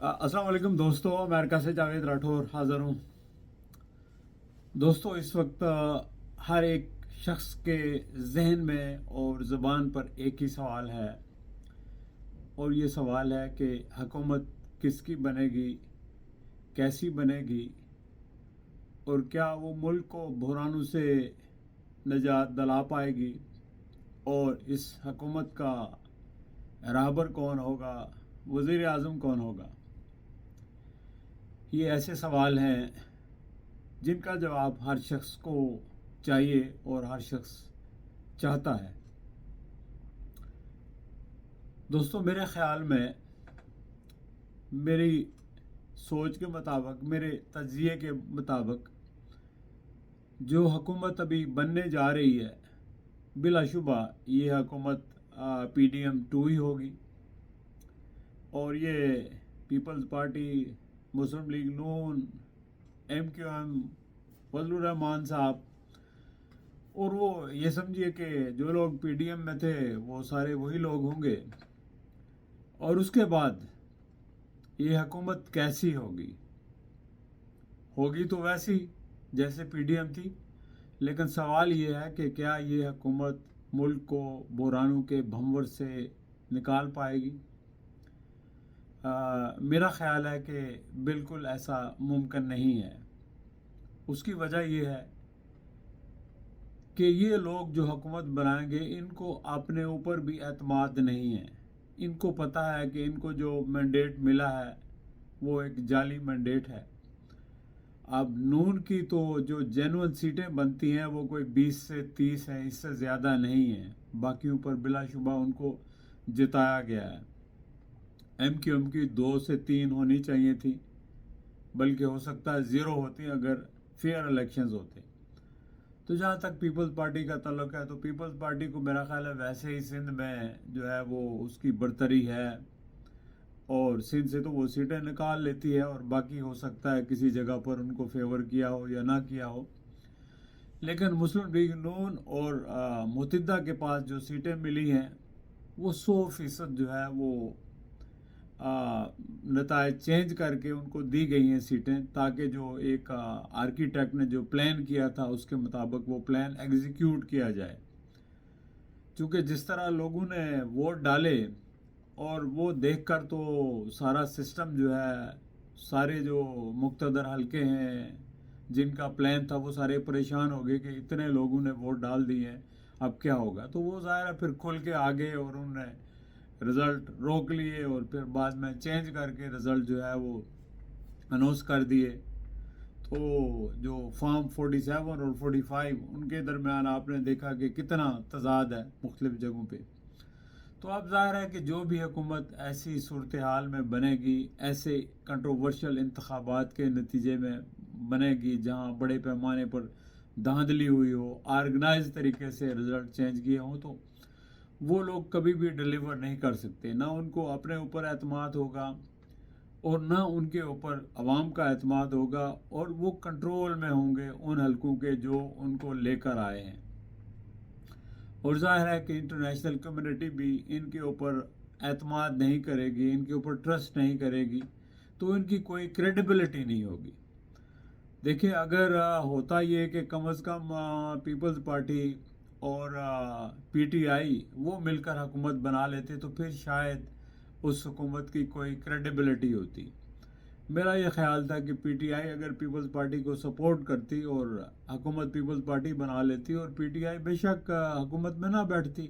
अस्सलाम वालेकुम दोस्तों, अमेरिका से जावेद राठौर हाज़िर हूँ। दोस्तों, इस वक्त हर एक शख्स के जहन में और ज़बान पर एक ही सवाल है, और ये सवाल है कि हुकूमत किसकी बनेगी, कैसी बनेगी, और क्या वो मुल्क को बहरानों से निजात दिला पाएगी, और इस हुकूमत का रहबर कौन होगा, वज़ीर आज़म कौन होगा। ये ऐसे सवाल हैं जिनका जवाब हर शख्स को चाहिए और हर शख्स चाहता है। दोस्तों, मेरे ख्याल में, मेरी सोच के मुताबिक, मेरे तज्ज़िये के मुताबिक जो हुकूमत अभी बनने जा रही है, बिलाशुबा ये हुकूमत PDM 2 ही होगी। और ये पीपल्स पार्टी, मुस्लिम लीग नून, MQM, फजलुर रहमान साहब, और वो ये समझिए कि जो लोग PDM में थे वो सारे वही लोग होंगे। और उसके बाद ये हुकूमत कैसी होगी? होगी तो वैसी जैसे PDM थी, लेकिन सवाल ये है कि क्या ये हुकूमत मुल्क को बहरानों के भंवर से निकाल पाएगी? मेरा ख्याल है कि बिल्कुल ऐसा मुमकिन नहीं है। उसकी वजह यह है कि ये लोग जो हुकूमत बनाएंगे, इनको अपने ऊपर भी एतमाद नहीं है। इनको पता है कि इनको जो मैंडेट मिला है वो एक जाली मैंडेट है। अब नून की तो जो जेन्युइन सीटें बनती हैं वो कोई 20 से 30 हैं, इससे ज़्यादा नहीं है। बाकियों पर बिलाशुबा उनको जिताया गया है। MQM की 2 से 3 होनी चाहिए थी, बल्कि हो सकता है 0 होती अगर फेयर इलेक्शंस होते। तो जहाँ तक पीपल्स पार्टी का ताल्लुक है, तो पीपल्स पार्टी को मेरा ख्याल है वैसे ही सिंध में जो है वो उसकी बरतरी है, और सिंध से तो वो सीटें निकाल लेती है, और बाकी हो सकता है किसी जगह पर उनको फेवर किया हो या ना किया हो। लेकिन मुस्लिम लीग नून और मुत्तहिदा के पास जो सीटें मिली हैं वो 100% जो है वो नतायज चेंज करके उनको दी गई हैं सीटें, ताकि जो एक आर्किटेक्ट ने जो प्लान किया था उसके मुताबिक वो प्लान एग्जीक्यूट किया जाए। क्योंकि जिस तरह लोगों ने वोट डाले, और वो देखकर तो सारा सिस्टम जो है, सारे जो मुक्तदर हलके हैं जिनका प्लान था वो सारे परेशान हो गए कि इतने लोगों ने वोट डाल दिए हैं, अब क्या होगा। तो वो ज़ाहिर है फिर खुल के आ गए और उन्होंने रिज़ल्ट रोक लिए, और फिर बाद में चेंज करके रिज़ल्ट जो है वो अनाउंस कर दिए। तो जो फॉर्म 47 और 45 उनके दरमियान आपने देखा कि कितना तजाद है मुख्तलिफ जगहों पे। तो अब ज़ाहिर है कि जो भी हुकूमत ऐसी सूरत हाल में बनेगी, ऐसे कंट्रोवर्शियल इंतखाबात के नतीजे में बनेगी जहाँ बड़े पैमाने पर धांधली हुई हो, ऑर्गेनाइज तरीके से रिज़ल्ट चेंज किए हों, तो वो लोग कभी भी डिलीवर नहीं कर सकते। ना उनको अपने ऊपर एतमाद होगा, और ना उनके ऊपर अवाम का एतमाद होगा, और वो कंट्रोल में होंगे उन हलकों के जो उनको लेकर आए हैं। और जाहिर है कि इंटरनेशनल कम्युनिटी भी इनके ऊपर एतमाद नहीं करेगी, इनके ऊपर ट्रस्ट नहीं करेगी, तो इनकी कोई क्रेडिबिलिटी नहीं होगी। देखिए, अगर होता ये कि कम अज़ कम पीपल्स पार्टी और PTI वो मिलकर हुकूमत बना लेते, तो फिर शायद उस हुकूमत की कोई क्रेडिबिलिटी होती। मेरा ये ख्याल था कि PTI अगर पीपल्स पार्टी को सपोर्ट करती और हुकूमत पीपल्स पार्टी बना लेती, और PTI बेशक हुकूमत में ना बैठती,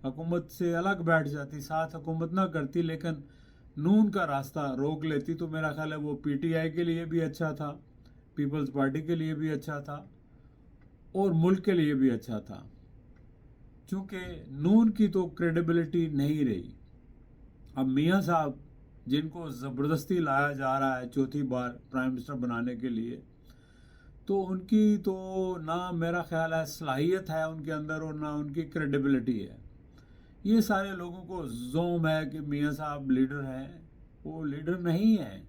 हुकूमत से अलग बैठ जाती, साथ हुकूमत ना करती, लेकिन नून का रास्ता रोक लेती, तो मेरा ख्याल है वो PTI के लिए भी अच्छा था, पीपल्स पार्टी के लिए भी अच्छा था, और मुल्क के लिए भी अच्छा था। क्योंकि नून की तो क्रेडिबिलिटी नहीं रही। अब मियाँ साहब जिनको ज़बरदस्ती लाया जा रहा है चौथी बार प्राइम मिनिस्टर बनाने के लिए, तो उनकी तो ना मेरा ख्याल है सलाहियत है उनके अंदर, और ना उनकी क्रेडिबिलिटी है। ये सारे लोगों को जोम है कि मियाँ साहब लीडर हैं, वो लीडर नहीं है।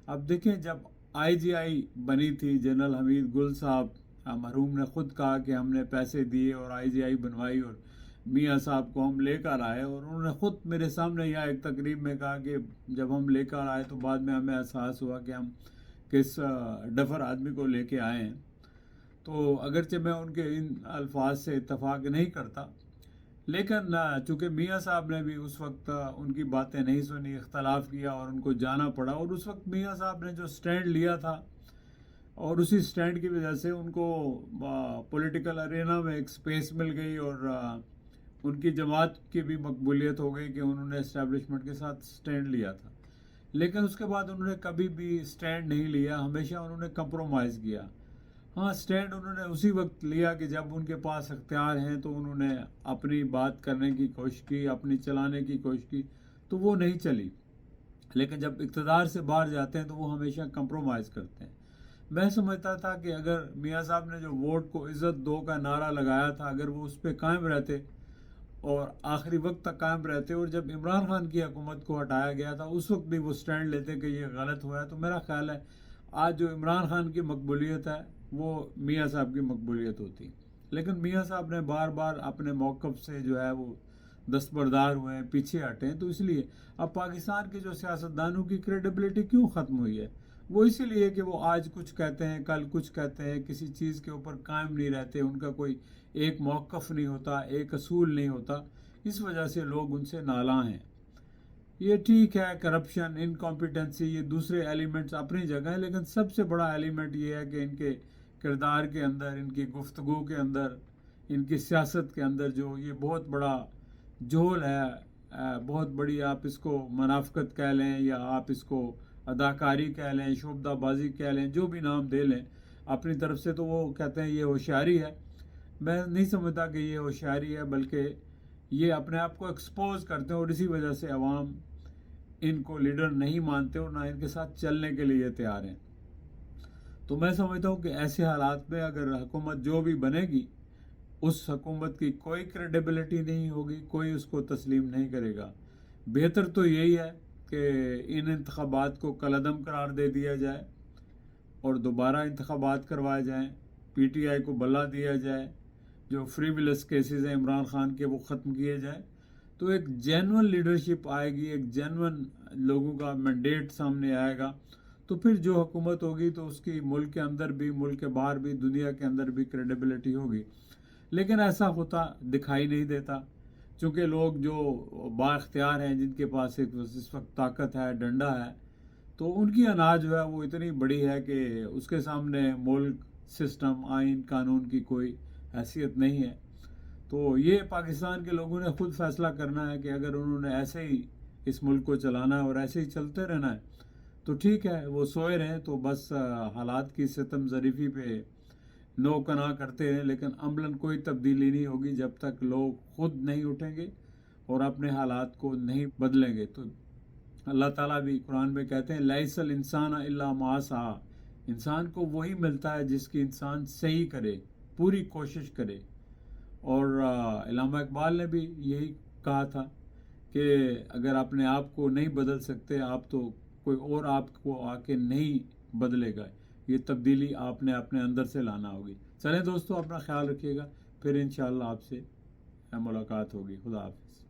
अब देखें, जब IGI बनी थी जनरल हमीद गुल साहब, मरहूम ने खुद कहा कि हमने पैसे दिए और IGI बनवाई, और میاں صاحب کو ہم لے کر آئے، اور انہوں نے خود میرے سامنے یہاں ایک تقریب میں کہا کہ جب ہم لے کر آئے تو بعد میں ہمیں احساس ہوا کہ ہم کس ڈفر آدمی کو لے کے آئے ہیں۔ تو اگرچہ میں ان کے ان الفاظ سے اتفاق نہیں کرتا، لیکن چونکہ میاں صاحب نے بھی اس وقت ان کی باتیں نہیں سنی، اختلاف کیا اور ان کو جانا پڑا، اور اس وقت میاں صاحب نے جو سٹینڈ لیا تھا، اور اسی سٹینڈ کی وجہ سے ان کو پولیٹیکل ارینا میں ایک سپیس مل گئی، اور ان کی جماعت کی بھی مقبولیت ہو گئی کہ انہوں نے اسٹیبلشمنٹ کے ساتھ سٹینڈ لیا تھا۔ لیکن اس کے بعد انہوں نے کبھی بھی سٹینڈ نہیں لیا، ہمیشہ انہوں نے کمپرومائز کیا۔ ہاں، سٹینڈ انہوں نے اسی وقت لیا کہ جب ان کے پاس اختیار ہیں تو انہوں نے اپنی بات کرنے کی کوشش کی، اپنی چلانے کی کوشش کی، تو وہ نہیں چلی۔ لیکن جب اقتدار سے باہر جاتے ہیں تو وہ ہمیشہ کمپرومائز کرتے ہیں۔ میں سمجھتا تھا کہ اگر میاں صاحب نے جو ووٹ کو عزت دو کا نعرہ لگایا تھا، اگر وہ اس پہ قائم رہتے اور آخری وقت تک قائم رہتے، اور جب عمران خان کی حکومت کو ہٹایا گیا تھا اس وقت بھی وہ سٹینڈ لیتے کہ یہ غلط ہوا ہے، تو میرا خیال ہے آج جو عمران خان کی مقبولیت ہے وہ میاں صاحب کی مقبولیت ہوتی۔ لیکن میاں صاحب نے بار بار اپنے موقف سے جو ہے وہ دستبردار ہوئے ہیں، پیچھے ہٹے ہیں، تو اس لیے اب پاکستان کے جو سیاستدانوں کی کریڈیبلٹی کیوں ختم ہوئی ہے؟ وہ اسی لیے کہ وہ آج کچھ کہتے ہیں، کل کچھ کہتے ہیں، کسی چیز کے اوپر قائم نہیں رہتے، ان کا کوئی ایک موقف نہیں ہوتا، ایک اصول نہیں ہوتا، اس وجہ سے لوگ ان سے نالاں ہیں۔ یہ ٹھیک ہے، کرپشن، انکمپیٹنسی، یہ دوسرے ایلیمنٹس اپنی جگہ ہیں، لیکن سب سے بڑا ایلیمنٹ یہ ہے کہ ان کے کردار کے اندر، ان کی گفتگو کے اندر، ان کی سیاست کے اندر جو یہ بہت بڑا جھول ہے، بہت بڑی، آپ اس کو منافقت کہہ لیں یا آپ اس کو اداکاری کہہ لیں، شعبدہ بازی کہہ لیں، جو بھی نام دے لیں اپنی طرف سے، تو وہ کہتے ہیں یہ ہوشیاری ہے۔ میں نہیں سمجھتا کہ یہ ہوشیاری ہے، بلکہ یہ اپنے آپ کو ایکسپوز کرتے ہیں، اور اسی وجہ سے عوام ان کو لیڈر نہیں مانتے اور نہ ان کے ساتھ چلنے کے لیے تیار ہیں۔ تو میں سمجھتا ہوں کہ ایسے حالات میں اگر حکومت جو بھی بنے گی، اس حکومت کی کوئی کریڈیبلٹی نہیں ہوگی، کوئی اس کو تسلیم نہیں کرے گا۔ بہتر تو یہی ہے کہ ان انتخابات کو کالعدم قرار دے دیا جائے اور دوبارہ انتخابات کروائے جائیں، پی ٹی آئی کو بلا دیا جائے، جو فریولس کیسز ہیں عمران خان کے وہ ختم کیے جائیں، تو ایک جینون لیڈرشپ آئے گی، ایک جینون لوگوں کا مینڈیٹ سامنے آئے گا، تو پھر جو حکومت ہوگی تو اس کی ملک کے اندر بھی، ملک کے باہر بھی، دنیا کے اندر بھی کریڈیبلٹی ہوگی۔ لیکن ایسا ہوتا دکھائی نہیں دیتا، چونکہ لوگ جو با اختیار ہیں، جن کے پاس اس وقت طاقت ہے، ڈنڈا ہے، تو ان کی انا جو ہے وہ اتنی بڑی ہے کہ اس کے سامنے ملک، سسٹم، آئین، قانون کی کوئی حیثیت نہیں ہے۔ تو یہ پاکستان کے لوگوں نے خود فیصلہ کرنا ہے کہ اگر انہوں نے ایسے ہی اس ملک کو چلانا ہے اور ایسے ہی چلتے رہنا ہے تو ٹھیک ہے، وہ سوئے رہیں، تو بس حالات کی ستم ظریفی پہ نو کنا کرتے ہیں، لیکن عملاً کوئی تبدیلی نہیں ہوگی جب تک لوگ خود نہیں اٹھیں گے اور اپنے حالات کو نہیں بدلیں گے۔ تو اللہ تعالیٰ بھی قرآن میں کہتے ہیں لیس الانسان الا ما سعی، انسان کو وہی ملتا ہے جس کی انسان صحیح کرے، پوری کوشش کرے۔ اور علامہ اقبال نے بھی یہی کہا تھا کہ اگر اپنے آپ کو نہیں بدل سکتے آپ، تو کوئی اور آپ کو آ کے نہیں بدلے گا، یہ تبدیلی آپ نے اپنے اندر سے لانا ہوگی۔ چلیں دوستو، اپنا خیال رکھیے گا، پھر انشاءاللہ آپ سے ملاقات ہوگی۔ خدا حافظ۔